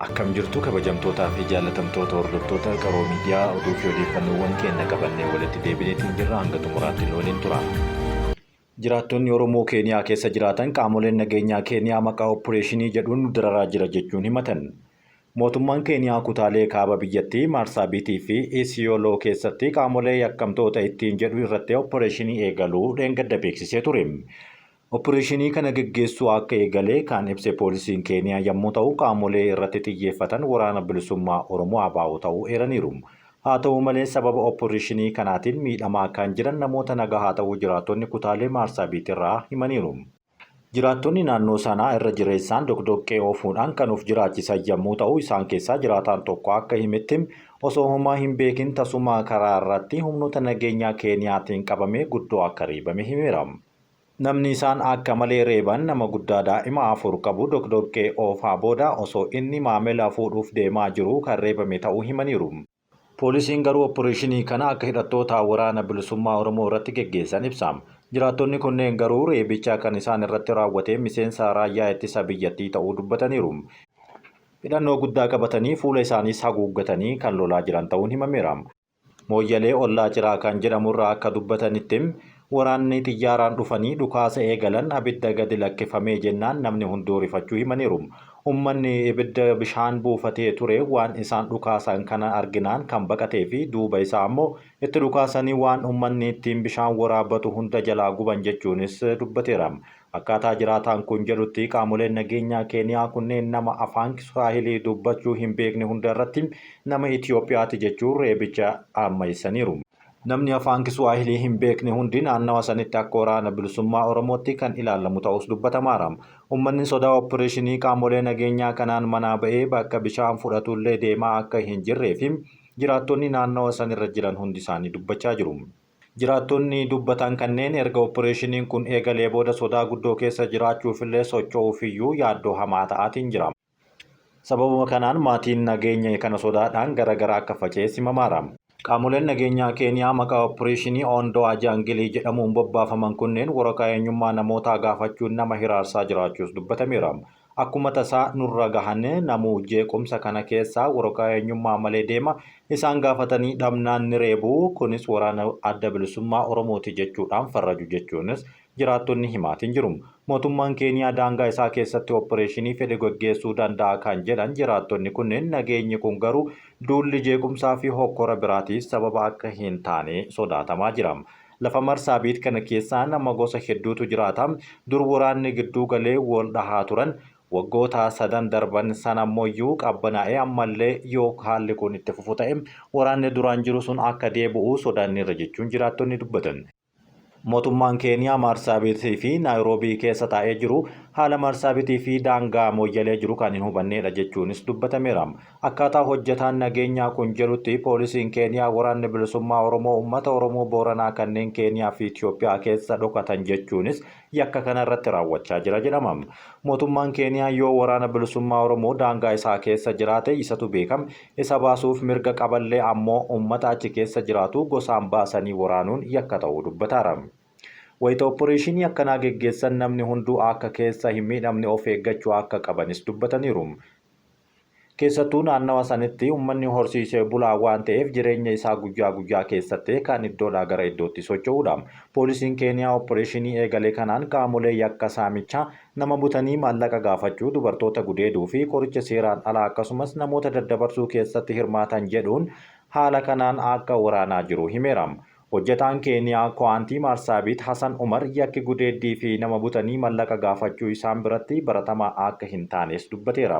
Akkam jirtu kabajamtootaa fi jaallatamtoota hordoftoota qaroo miidiyaa oduu fi odeeffannoowwan keenya qabannee walitti deebineetiin jirra hanga xumuraatti waliin tura. Jiraattonni Oromoo Keeniyaa keessa jiraatan qaamoleen nageenyaa Keeniyaa maqaa oppireeshinii jedhuun dararaa jira jechuun himatan. Mootummaan Keeniyaa kutaalee kaaba biyyattii Marsaabiitii fi Isiyooloo keessatti qaamolee yakkamtoota ittiin jedhu irratti oppireeshinii eegaluu dheengadda beeksisee ture. Oppireeshinii kana geggeessuu akka eegalee kan ibse poolisiin Keeniyaa yommuu ta'u qaamolee irratti xiyyeeffatan waraana bilisummaa Oromoo ABO ta'uu eeraniiru. Haa ta'u malee sababa oppireeshinii kanaatiin miidhamaa kan jiran namoota nagaa ta'uu jiraattonni kutaalee Marsaabiit irraa himaniiru. Jiraattonni naannoo sanaa irra jireessaan doqdoqqee oofuudhaan kan of jiraachisan yommuu ta'u isaan keessaa jiraataan tokko akka himetti osoo homaa hin beekin tasuma karaa irratti humnoota nageenyaa Keeniyaatiin qabamee guddoo akka reebame himeera. Namni isaan akka malee reeban nama guddaa daa'ima 4 qabu doqdoqqee oofaa booda osoo inni maamila fuudhuuf deemaa jiru kan reebame ta'uu himaniiru. Poolisiin garuu oppireeshinii kana akka hidhattoota waraana bilisummaa Oromoo irratti geggeessan ibsa. Jiraattonni kunneen garuu reebicha kan isaan irratti raawwate miseensa raayyaa ittisa biyyattii ta'uu dubbataniiru. Hidhannoo guddaa qabatanii fuula isaaniis haguuggatanii kan lolaa jiran ta'uun himameera. Mooyyalee ollaa ciraa kan jedhamurraa akka dubbatanitti waraanni xiyyaaraan dhufanii dhukaasa eegalan abidda gadi lakkifamee jennaan namni hunduu rifachuu himaniiru. Uummanni ibidda bishaan buufatee ture waan isaan dhukaasan kana arginaan kan baqatee fi duuba isaa ammoo itti dhukaasanii waan uummanni ittiin bishaan waraabbatu hunda jalaa guban jechuunis dubbateera. Akkaataa jiraataan kun jedhutti qaamoleen nageenyaa Keeniyaa kunneen nama afaan Kiswaahilii dubbachuu hin beekne hunda irratti nama Itiyoophiyaati jechuun reebicha ammayessaniiru. Namni afaan Kiswaahilii hin beekne hundi naannawa sanitti akka waraana bilisummaa Oromootti kan ilaalamu ta'us dubbatamaara. Uummanni sodaa oppireeshinii qaamolee nageenyaa kanaan manaa ba'ee bakka bishaan fudhatullee deemaa akka hin jirree fi jiraattonni naannawa sanirra jiran hundi isaanii dubbachaa jiru. Jiraattonni dubbatan kanneen erga oppireeshiniin kun eegalee booda sodaa guddoo keessa jiraachuufillee socho'uufiyyuu yaaddoo hamaa ta'aatiin jira. Sababuma kanaan maatiin nageenya kana sodaadhaan garaagaraa akka faca'e himamaara. Qaamoleen nageenyaa Keeniyaa maqaa oppireeshinii Oondoo Ajaangilii jedhamuun bobbaafaman kunneen waraqaa eenyummaa namootaa gaafachuun nama hiraarsaa jiraachuus dubbatameera. Akkuma tasaa nurra gahan namuu jeequmsa kana keessaa waraqaa eenyummaa malee deema isaan gaafatanii dhabnaan ni reebu kunis waraana adda bilisummaa Oromooti jechuudhaan farraju jechuunis jiraattonni himaatiin jiru. Mootummaan Keeniyaa daangaa isaa keessatti oppireeshinii fedhe gaggeessuu danda'a kan jedhan jiraattonni kunneen nageenyi kun garuu duulli jeequmsaa fi hokkora biraatiif sababa akka hin taane sodaatamaa jira. Lafa Marsaabiit kana keessaa nama gosa hedduutu jiraata. Dur waraanni gidduu galee wal dhahaa turan. Waggoota 3 darban sanammoyyuu qabbanaa'ee ammallee yoo haalli kun itti fufu ta'e waraanni duraan jiru sun akka deebi'u sodaanneerra jechuun jiraattonni dubbatan. Mootummaan Keeniyaa Marsaabiitii fi Naayiroobii keessa taa'ee jiru haala Marsaabiitii fi daangaa mooyyalee jiru kan hin hubannedha jechuunis dubbatameera. Akkaataa hojjetaan nageenyaa kun jedhutti poolisiin Keeniyaa waraanni bilisummaa Oromoo uummata Oromoo Booranaa kanneen Keeniyaa fi Itiyoophiyaa keessa dhokatan jechuunis yakka kana irratti raawwachaa jira jedhama. Mootummaan Keeniyaa yoo waraana bilisummaa Oromoo daangaa isaa keessa jiraate isatu beekama. Isa baasuuf mirga qaballee ammoo uummata achi keessa jiraatu gosaan baasanii waraanuun yakka ta'uu dubbataara. Wayita oppireeshinii akkanaa geggeessan namni hunduu akka keessa hin miidhamne of eeggachuu akka qabanis dubbataniiru. Keessattuu naannawa sanitti uummanni horsiisee bulaa waan ta'eef jireenya isaa guyyaa guyyaa keessatti kan iddoodhaa gara iddootti socho'uudha. Poolisiin Keeniyaa oppireeshinii eegalee kanaan qaamolee yakka saamichaa nama butanii maallaqa gaafachuu dubartoota gudeeduu fi qoricha seeraan alaa akkasumas namoota daddabarsuu keessatti hirmaatan jedhuun haala kanaan akka waraanaa jiru himeera. Hojjetaan Keeniyaa Kwaantii Marsaabiit Hasan Umar yakki gudeeddii fi nama butanii maallaqa gaafachuu isaan biratti baratamaa akka hin taanes dubbateera.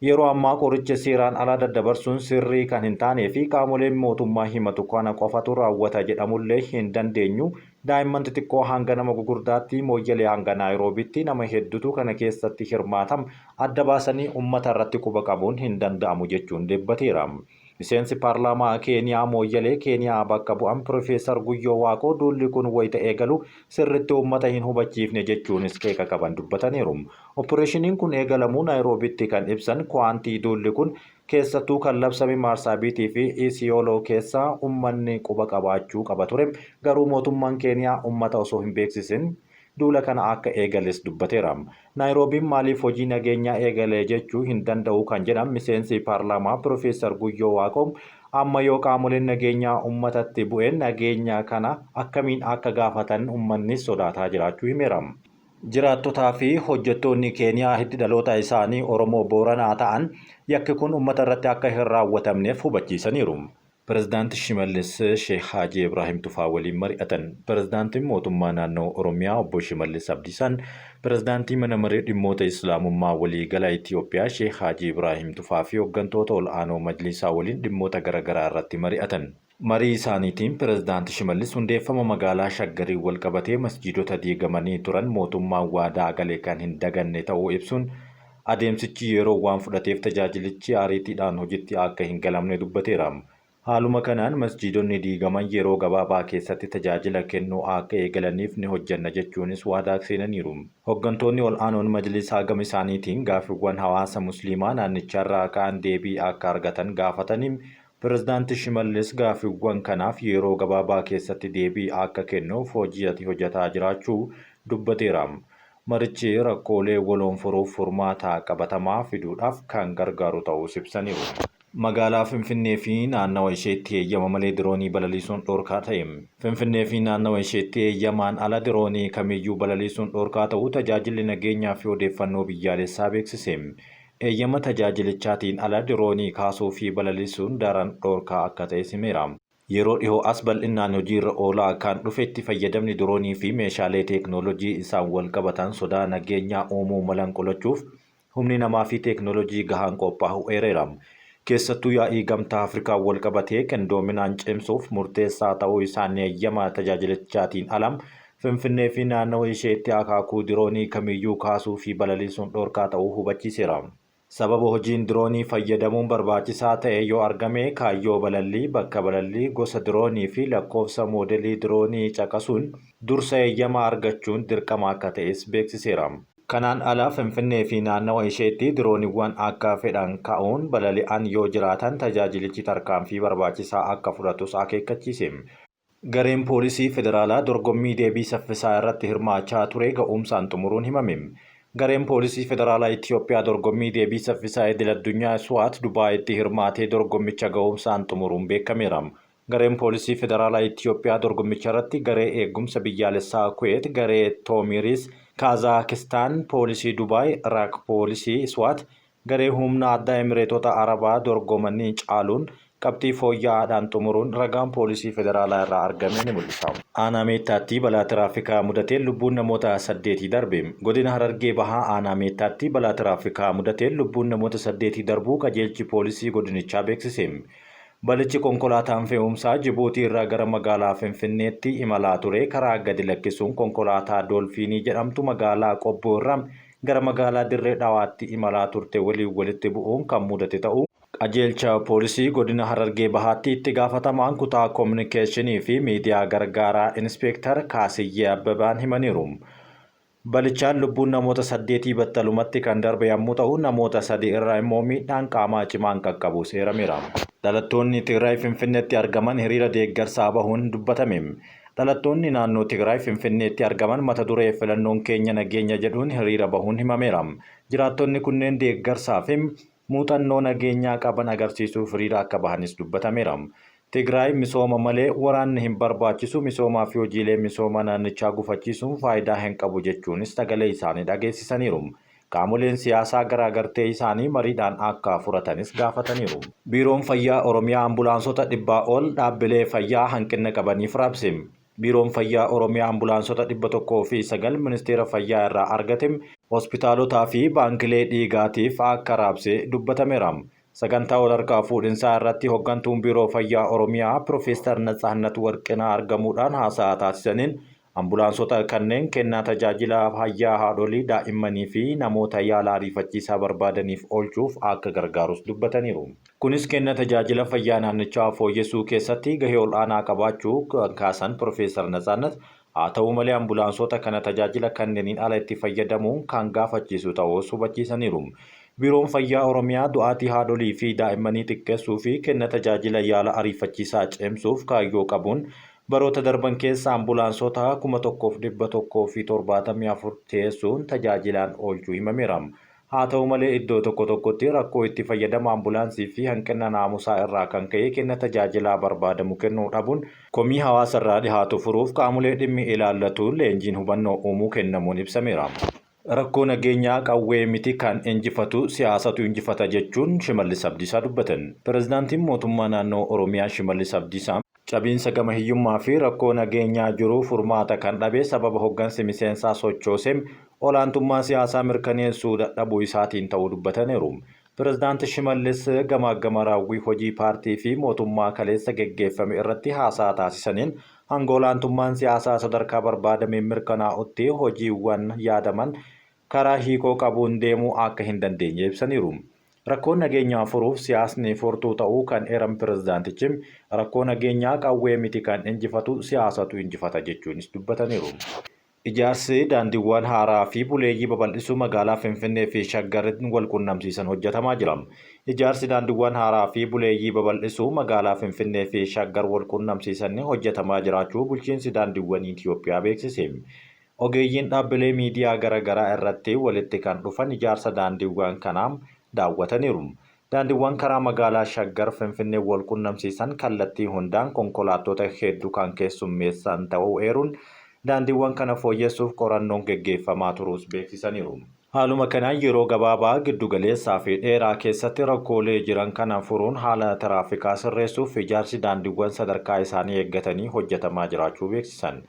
Yeroo ammaa qoricha seeraan alaa daddabarsuun sirrii kan hin taanee fi qaamoleen mootummaa himatu kana qofatu raawwata jedhamullee hin dandeenyu. Daa'imman xixiqqoo hanga nama gugurdaatti mooyyalee hanga Naayiroobiitti nama hedduutu kana keessatti hirmaatam adda baasanii uummata irratti quba qabuun hin danda'amu jechuun dubbateera. Miseensi paarlaamaa Keeniyaa mooyyalee Keeniyaa bakka bu'an Piroofeesar Guyyoo Waaqoo duulli kun wayita eegalu sirriitti uummata hin hubachiifne jechuunis qeeqa qaban dubbataniiru. Oppireeshiniin kun eegalamuu Naayiroobiitti kan ibsan Kwaantii duulli kun keessattuu kan labsame Marsaabiitii fi Isiyooloo keessa uummanni quba qabaachuu qaba ture. Garuu mootummaan Keeniyaa uummata osoo hin beeksisin duula kana akka eegales dubbateera. Naayiroobiin maaliif hojii nageenyaa eegalee jechuu hin danda'u kan jedhan miseensi paarlaamaa Piroofeesar Guyyoo Waaqoo amma yoo qaamoleen nageenyaa uummatatti bu'een nageenya kana akkamiin akka gaafatan uummannis sodaataa jiraachuu himeera. Jiraattotaa fi hojjettoonni Keeniyaa hiddi dhaloota isaanii Oromoo Booranaa ta'an yakki kun uummata irratti akka hin raawwatamneef hubachiisaniiru. Pireezidaantii Shimallis Sheekh Haajii Ibraahim Tufaa waliin mari'atan. Pireezidaantiin mootummaa naannoo Oromiyaa obbo Shimallis Abdiisaan pireezidaantii mana maree dhimmoota Islaamummaa waliigalaa Itoophiyaa Sheekh Haajii Ibraahim Tufaa fi hooggantoota ol'aanoo majlisaa waliin dhimmoota garaagaraa irratti mari'atan. Marii isaaniitiin pireezidaantii Shimallis hundeeffama magaalaa Shaggarii walqabatee masjiidota diigamanii turan mootummaan waadaa galee kan hin daganne ta'uu ibsuun adeemsichi yeroo waan fudhateef tajaajilichi ariitiidhaan hojiitti akka hin galamne dubbateera. Haaluma kanaan masjiidonni diigaman yeroo gabaabaa keessatti tajaajila kennuu akka eegalaniif ni hojjanna jechuunis waadaa seenaniiru. Hooggantoonni ol'aanoon majlisaa gama isaaniitiin gaaffiiwwan hawaasa musliimaa naannicharraa ka'an deebii akka argatan gaafataniin pireezidaantii Shimallis gaaffiiwwan kanaaf yeroo gabaabaa keessatti deebii akka kennuuf hojjetaa jiraachuu dubbateera. Marichi rakkoolee waloon furuuf furmaata qabatamaa fiduudhaaf kan gargaaru ta'uus ibsaniiru. Magaalaa Finfinnee fi naannawa isheetti eeyyama malee diroonii balaliisuun dhorkaa ta'e. Finfinnee fi naannawa isheetti eeyyamaan ala diroonii kamiyyuu balaliisuun dhorkaa ta'uu tajaajilli nageenyaa fi odeeffannoo biyyaalessaa beeksise. Eeyyama tajaajilichaatiin ala diroonii kaasuu fi balaliisuun daran dhorkaa akka ta'e himeera. Yeroo dhihoo as bal'inaan hojiirra oolaa kan dhufetti fayyadamni diroonii fi meeshaalee teeknooloojii isaan wal qabatan sodaa nageenyaa uumuu malan qolachuuf humni namaa fi teeknooloojii gahaan qophaa'u eereera. Keessattuu yaa'ii gamtaa Afrikaa wal qabatee qindoominaan cimsuuf murteessaa ta'uu isaanii eeyyama tajaajilichaatiin alam Finfinnee fi naannawa isheetti akaakuu diroonii kamiyyuu kaasuu fi balaliisuun dhorkaa ta'uu hubachiiseera. Sababa hojiin diroonii fayyadamuun barbaachisaa ta'e yoo argame kaayyoo balallii, bakka balallii, gosa diroonii fi lakkoofsa moodelii diroonii caqasuun dursa eeyyama argachuun dirqama akka ta'es beeksiseera. Kanaan ala Finfinnee fi naannawa isheetti dirooniiwwan akka fedhan ka'uun balali'an yoo jiraatan tajaajilichi tarkaanfii barbaachisaa akka fudhatus akeekkachiise. Gareen poolisii federaalaa dorgommii deebii saffisaa irratti hirmaachaa ture ga'umsaan xumuruun himame. Gareen poolisii federaalaa Itoophiyaa dorgommii deebii saffisaa idil-addunyaa SWAT Dubaayitti hirmaatee dorgommicha ga'umsaan xumuruun beekameera. Gareen poolisii federaalaa Itoophiyaa dorgommicha irratti garee eegumsa biyyaalessaa Kuweet, garee Toomiris Kazaakistaan, poolisii Dubaay, Iraaq poolisii SWAT, garee humna addaa Emireetota Arabaa dorgomanii caaluun qabxii fooyya'aadhaan xumuruun ragaan poolisii federaalaa irraa argame ni mul'isa. Aanaa Meettaatti balaa tiraafikaa mudateen lubbuun namoota 8 darbe. Godina Harargee Bahaa Aanaa Meettaatti balaa tiraafikaa mudateen lubbuun namoota 8 darbuu qajeelchi poolisii godinichaa beeksise. Balichi konkolaataan fe'umsaa Jibuutii irraa gara magaalaa Finfinneetti imalaa ture karaa gadi lakkisuun konkolaataa Doolfiinii jedhamtu magaalaa Qobboo irraa gara magaalaa Dirree Dhawaatti imalaa turte walitti bu'uun kan mudate ta'uu qajeelcha poolisii godina Harargee Bahaatti itti gaafatamaan kutaa koominikeeshinii fi miidiyaa gargaaraa Inspeektar Kaasiyyee Abbabaan himaniiru. Balichaan lubbuun namoota 8 battalumatti kan darbe yommuu ta'u namoota 3 irraa immoo miidhaan qaamaa cimaan qaqqabu seerameera. Dhalattoonni Tigraay Finfinneetti argaman hiriira deeggarsaa bahuun dubbatame. Dhalattoonni naannoo Tigraay Finfinneetti argaman mata duree filannoon keenya nageenya jedhuun hiriira bahuun himameera. Jiraattonni kunneen deeggarsaa fi muuxannoo nageenyaa qaban agarsiisuuf hiriira akka bahanis dubbatameera. Tigraay misooma malee waraanni hin barbaachisu, misoomaa fi hojiilee misooma naannichaa gufachiisuun faayidaa hin qabu jechuunis sagalee isaanii dhageessisaniiru. Qaamoleen siyaasaa garaagartee isaanii mariidhaan akka furatanis gaafataniiru. Biiroon Fayyaa Oromiyaa ambulaansota 100 ol dhaabbilee fayyaa hanqina qabaniif raabse. Biiroon Fayyaa Oromiyaa ambulaansota 109 ministeera fayyaa irraa argate hospitaalotaa fi baankilee dhiigaatiif akka raabse dubbatameera. Sagantaa wal harkaa fuudhinsaa irratti hooggantuun Biiroo Fayyaa Oromiyaa Piroofeesar Natsaannat Warqinaa argamuudhaan haasaa taasisaniin ambulaansota kanneen kennaa tajaajila fayyaa haadholii, daa'immanii fi namoota yaala ariifachiisaa barbaadaniif oolchuuf akka gargaarus dubbataniiru. Kunis kenna tajaajila fayyaa naannichaa fooyyessuu keessatti gahee ol'aanaa qabaachuu kan kaasan Piroofeesar Natsaannat haa ta'u malee ambulaansota kana tajaajila kanneeniin ala itti fayyadamuun kan gaafachiisu ta'us hubachiisaniiru. Biiroon Fayyaa Oromiyaa du'aatii haadholii fi daa'immanii xiqqeessuu fi kenna tajaajila yaala ariifachiisaa cimsuuf kaayyoo qabuun Baroota darban keessa ambulaansota 1174 teessuun tajaajilaan oolchuu himameera. Haa ta'u malee iddoo tokkotti rakkoo itti fayyadama ambulaansii fi hanqina naamusaa irraa kan ka'e kenna tajaajilaa barbaadamu kennuu dhabuun komii hawaasarraa dhihaatu furuuf qaamolee dhimmi ilaallatuun leenjiin hubannoo uumuu kennamuun ibsameera. Rakkoo nageenyaa qawwee miti kan injifatu siyaasatu injifata jechuun Shimallis Abdiisaa dubbatan. Pireezidaantiin mootummaa naannoo Oromiyaa Shimallis Abdiisaa cabiinsa gama hiyyummaa fi rakkoo nageenyaa jiru furmaata kan dhabe sababa hoggansi miseensaa sochooseem olaantummaa siyaasaa mirkaneessuu dadhabuu isaatiin ta'uu dubbataniiru. Pireezidaanti Shimallis gama raawwii hojii paartii fi mootummaa kaleessa geggeeffame irratti haasaa taasisaniin hanga olaantummaan siyaasaa sadarkaa barbaadameen mirkanaa'utti hojiiwwan yaadaman karaa hiikoo qabuun deemuu akka hin dandeenye ibsaniiru. Rakkoon nageenyaa furuuf siyaasni furtuu ta'uu kan eeran pireezidaantichi rakkoo nageenyaa qawwee miti kan injifatu siyaasatu injifata jechuunis dubbataniiru. Ijaarsi daandiiwwan haaraa fi buleeyyii babal'isuu magaalaa Finfinnee fi Shaggarin wal quunnamsiisan hojjetamaa jira. Ijaarsi daandiiwwan haaraa fi buleeyyii babal'isuu magaalaa Finfinnee fi Shaggar wal quunnamsiisan hojjetamaa jiraachuu bulchiinsi daandiiwwan Itoophiyaa beeksise. Ogeeyyiin dhaabbilee miidiyaa garaagaraa irratti walitti kan dhufan ijaarsa daandiiwwan kanaa daawwataniiru. Daandiiwwan karaa magaalaa Shaggar Finfinnee wal quunnamsiisan kallattii hundaan konkolaattota hedduu kan keessummeessan ta'uu eeruun daandiiwwan kana fooyyessuuf qorannoon geggeeffamaa turuus beeksisaniiru. Haaluma kanaan yeroo gabaabaa giddugaleessaa fi dheeraa keessatti rakkoolee jiran kana furuun haala tiraafikaa sirreessuuf ijaarsi daandiiwwan sadarkaa isaanii eeggatanii hojjetamaa jiraachuu beeksisan.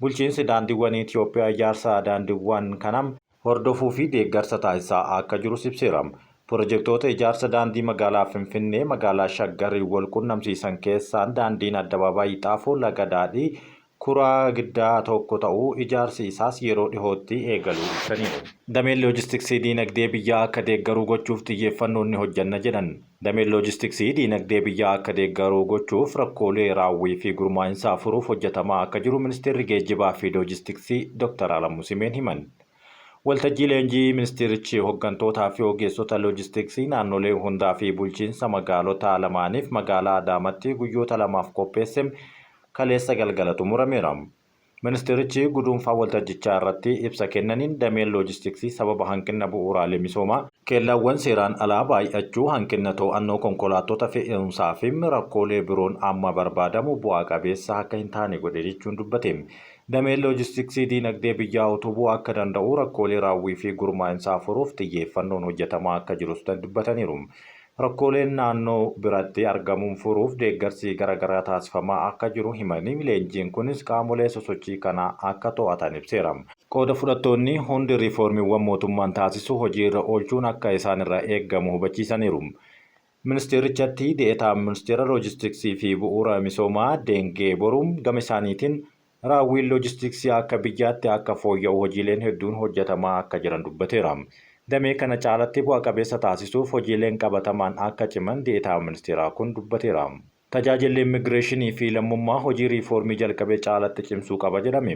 Bulchiinsi daandiiwwan Itoophiyaa ijaarsa daandiiwwan kanaa hordofuu fi deeggarsa taasisaa akka jirus ibseera. Pirojektoota ijaarsa daandii magaalaa Finfinnee magaalaa Shaggarii wal quunnamsiisan keessaan daandiin Addabaabaayii Xaafoo Laga Daadhii kuraa giddaa tokko ta'uu ijaarsi isaas yeroo dhihootti eegaluu ibsaniiru. Dameen loojistiksii diinagdee biyyaa akka deeggaruu gochuuf xiyyeeffannoon ni hojjanna jedhan. Dameen loojistiksii diinagdee biyyaa akka deeggaruu gochuuf rakkoolee raawwii fi gurmaa'insaa furuuf hojjetamaa akka jiru ministeerri geejjibaa fi loojistiksii Dr. Alamuu Simeen himan. Waltajjii leenjii ministeerichi hoggantootaa fi ogeessota loojistiksii naannolee hundaa fi bulchiinsa magaalota lamaaniif magaalaa Adaamaatti guyyoota lamaaf qopheesse kaleessa galgala xumurameera. Ministeerichi guduunfaa waltajjichaa irratti ibsa kennaniin dameen loojistiksii sababa hanqina bu'uuraalee misoomaa keellaawwan seeraan alaa baay'achuu hanqina to'annoo konkolaattota fe'umsaa fi rakkoolee biroon amma barbaadamu bu'aa qabeessa akka hin taane godhe jechuun dubbate. Dameen loojistiksii diinagdee biyyaa utubuu akka danda'u rakkoolee raawwii fi gurmaa'insaa furuuf xiyyeeffannoon hojjetamaa akka jirus dubbataniiru. Rakkooleen naannoo biratti argamuun furuuf deeggarsi garaagaraa taasifamaa akka jiru himanii leenjiin kunis qaamolee sosochii kanaa akka to'atan ibseera. Qooda fudhattoonni hundi riiformiiwwan mootummaan taasisu hojiirra oolchuun akka isaan irraa eeggamu hubachiisaniiru. Ministeerichatti deetaan ministeera loojistiksii fi bu'uura misoomaa Deengee Boruun gama isaaniitiin raawwiin loojistiksii akka biyyaatti akka fooyya'u hojiileen hedduun hojjetamaa akka jiran dubbateera. Damee kana caalatti bu'a qabeessa taasisuuf hojiileen qabatamaan akka ciman deetaan ministeeraa kun dubbateera. Tajaajilli immigireeshinii fi lammummaa hojii riiformii jalqabee caalatti cimsuu qaba jedhame.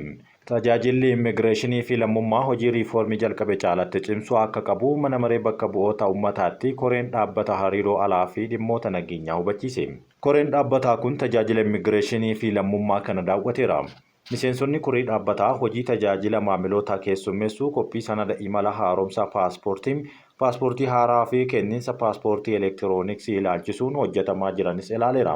Tajaajilli immigireeshinii fi lammummaa hojii riiformii jalqabee caalatti cimsuu akka qabu mana maree bakka bu'oota uummataatti koreen dhaabbata hariiroo alaa fi dhimmoota nageenyaa hubachiise. Koreen dhaabbataa kun tajaajila immigireeshinii fi lammummaa kana daawwateera. Miseensonni koree dhaabbataa hojii tajaajila maamilootaa keessummeessuu qophii sanada imala haaromsa paaspoortii haaraa fi kenniinsa paaspoortii elektirooniksii ilaalchisuun hojjetamaa jiranis ilaaleera.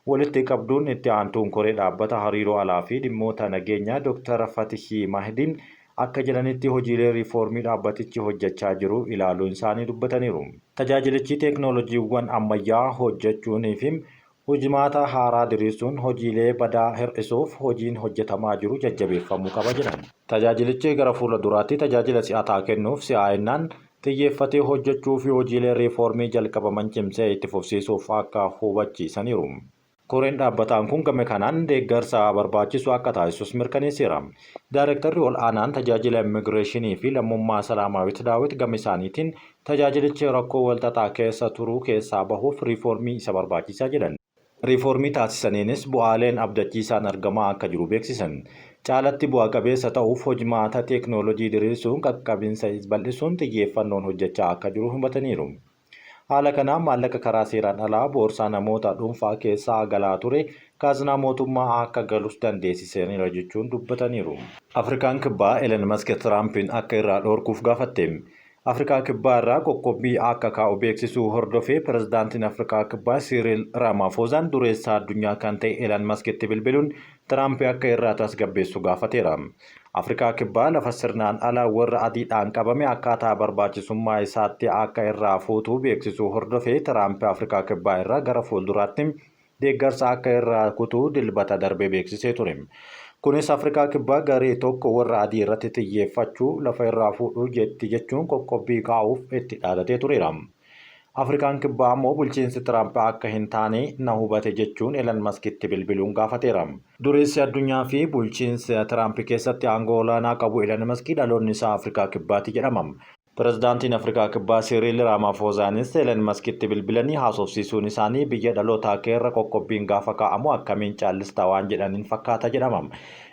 Walitti qabduun itti aantuun koree dhaabbata hariiroo alaa fi dhimmoota nageenyaa Dr. Fatihii Mahdiin akka jedhanitti hojiilee riiformii dhaabbatichi hojjechaa jiru ilaaluun isaanii dubbataniiru. Tajaajilichi teeknooloojiiwwan ammayyaa hojjechuunii fi hojimaata haaraa diriirsuun hojiilee badaa hir'isuuf hojiin hojjetamaa jiru jajjabeeffamuu qaba jedhan. Tajaajilichi gara fuula duraatti tajaajila si'ataa kennuuf si'aa'innaan xiyyeeffatee hojjechuu fi hojiilee riiformii jalqabaman cimsee itti fufsiisuuf akka hubachiisaniiru. Koreen dhaabbataan kun gama kanaan deeggarsa barbaachisu akka taasisus mirkaneesseera. Daayirektarri ol aanaan tajaajila immigireeshinii fi lammummaa Salaamaawit Daawit gama isaaniitiin tajaajilichi rakkoo walxaxaa keessa turuu keessaa bahuuf riiformii isa barbaachisaa jedhan. Riiformii taasisaniinis bu'aaleen abdachiisaan argamaa akka jiru beeksisan. Caalatti bu'aa qabeessa ta'uuf hojimaata teeknooloojii diriirsuun qaqqabinsa bal'isuun xiyyeeffannoon hojjechaa akka jiru hubataniiru. Haala kanaan maallaqa karaa seeraan alaa boorsaa namoota dhuunfaa keessaa galaa ture kaaznaa mootummaa akka galus dandeessiseera jechuun dubbataniiru. Afrikaan kibbaa Elon Musk Tiraampiin akka irraa dhoorkuuf gaafatte. Afrikaa kibbaa irraa qoqqobbii akka kaa'u beeksisuu hordofee pirezidaantiin Afrikaa kibbaa Cyril Ramaphosa dureessaa addunyaa kan ta'e Elon Muskitti bilbiluun Tiraamp akka irraa tasgabbeessu gaafateera. Afrikaa kibbaa lafa sirnaan alaa warra adiidhaan qabame akkaataa barbaachisummaa isaatti akka irraa fuutuu beeksisuu hordofee Tiraamp Afrikaa kibbaa irraa gara fuulduraatti deeggarsa akka irraa kutuu dilbata darbee beeksisee ture. Kunis Afrikaa kibbaa garee tokko warra adii irratti xiyyeeffachuu lafa irraa fuudhuu jechuun qoqqobbii kaa'uuf itti dhaadatee tureera. Afrikaan kibbaa ammoo bulchiinsi Tiraamp akka hin taane na hubate jechuun Elon Muskitti bilbiluun gaafateera. Dureessi addunyaa fi bulchiinsi Tiraamp keessatti aangoo olaanaa qabu Elon Musk dhaloonni isaa Afrikaa kibbaati jedhama. Pirezidaantiin Afrikaa kibbaa Cyril Ramaphosaanis Elon Muskitti bilbilanii haasofsiisuun isaanii biyya dhalootaa keerra qoqqobbiin gaafa kaa'amu akkamiin caallistaa waan jedhaniin fakkaata jedhama.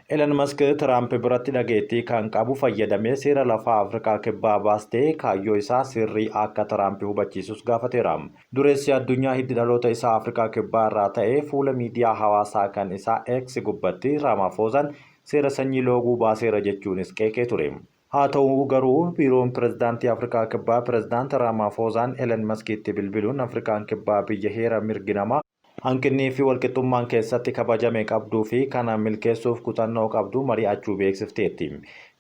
Elon Musk Tiraamp biratti dhageettii kan qabu fayyadamee seera lafaa Afrikaa kibbaa baastee kaayyoo isaa sirrii akka Tiraamp hubachiisus gaafateera. Dureessi addunyaa hiddi dhaloota isaa Afrikaa kibbaa irraa ta'ee fuula miidiyaa hawaasaa kan isaa X gubbatti Ramaphosaan seera sanyii looguu baaseera jechuunis qeeqee ture. Haa ta'u garuu biiroon pirezidaantii Afrikaa kibbaa pirezidaantii Ramaphosaan Elon Muskitti bilbiluun Afrikaan kibbaa biyya heera mirgi namaa hanqinnii fi walqixxummaan keessatti kabajame qabduu fi kana milkeessuuf kutannoo qabdu mari'achuu beeksifteetti.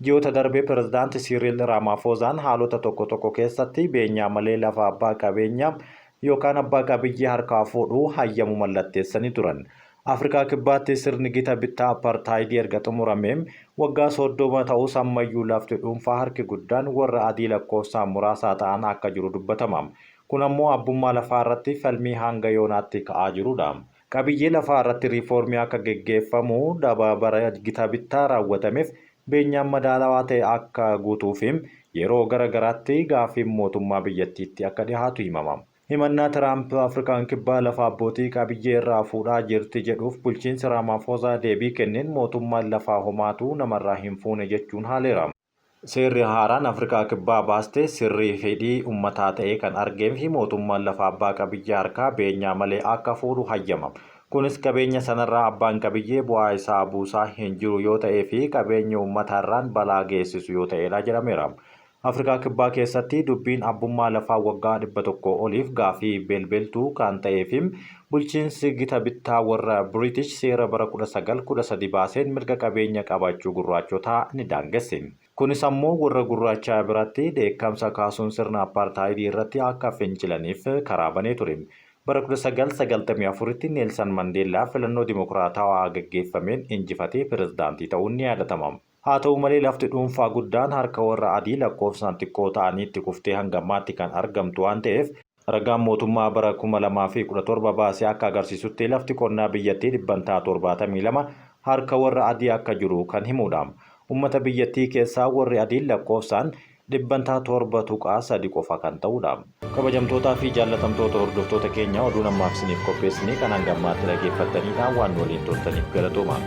Ji'oota darbee pirezidaantii Cyril Ramaphosaan haalota tokko keessatti beenyaa malee lafa abbaa qabeenyaa yookaan abbaa qabiyyee harkaa fuudhuu hayyamu mallatteessanii turan. Afrikaa kibbaatti sirni gita bittaa apartaayidii erga xumuramee waggaa 30 ta'uu ammayyuu lafti dhuunfaa harki guddaan warra adii lakkoofsaan muraasaa ta'an akka jiru dubbatama. Kun ammoo abbummaa lafaa irratti falmii hanga yoonaatti ka'aa jirudha. Qabiyyee lafaa irratti riifoormii akka geggeeffamu dababara gita bittaa raawwatameef beenyaan madaalawaa ta'e akka guutuuf yeroo garagaraatti gaafiin mootummaa biyyattiitti akka dhiyaatu himama. Himannaa Tiraamp Afrikaan kibbaa lafa abbootii qabiyyee irraa fuudhaa jirti jedhuuf bulchiinsi Ramaphosa deebii kenneen mootummaan lafaa homaatu namarraa hin fuune jechuun haaleera. Seerri haaraan Afrikaa kibbaa baastee sirrii fedhii uummataa ta'e kan argee fi mootummaan lafa abbaa qabiyyee harkaa beenyaa malee akka fuudhu hayyama. Kunis qabeenya sanarraa abbaan qabiyyee bu'aa isaa buusaa hin jiru yoo ta'ee fi qabeenya uummataarraan balaa geessisu yoo ta'edha jedhameera. Afrikaa kibbaa keessatti dubbiin abbummaa lafaa waggaa 100 oliif gaafii belbeltuu kan ta'eef bulchiinsi gita bittaa warra British seera bara 1913 baaseen mirga qabeenya qabaachuu gurraachotaa ni daangesse. Kunis ammoo warra gurraachaa biratti dheekkamsa kaasuun sirna apartaayidii irratti akka fincilaniif karaa banee ture. Bara 1994tti Neelsan Mandeellaa filannoo dimokiraatawaa gaggeeffameen injifatee pirezidaantii ta'uun ni yaadatama. Haa ta'u malee lafti dhuunfaa guddaan harka warra adii lakkoofsaan xiqqoo ta'aniitti kuftee hangammaatti kan argamtu waan ta'eef ragaan mootummaa bara 2017 baasee akka agarsiisutti lafti qonnaa biyyattii 72 harka warra adii akka jiru kan himudha. Uummata biyyattii keessaa warri adii lakkoofsaan 7.3 qofa kan ta'udha. Kabajamtootaa fi jaallatamtoota hordoftoota keenya oduu namaaf isiniif qopheessinee kan hangammaatti dhaggeeffattanidha waan waliin turtaniif galatooma.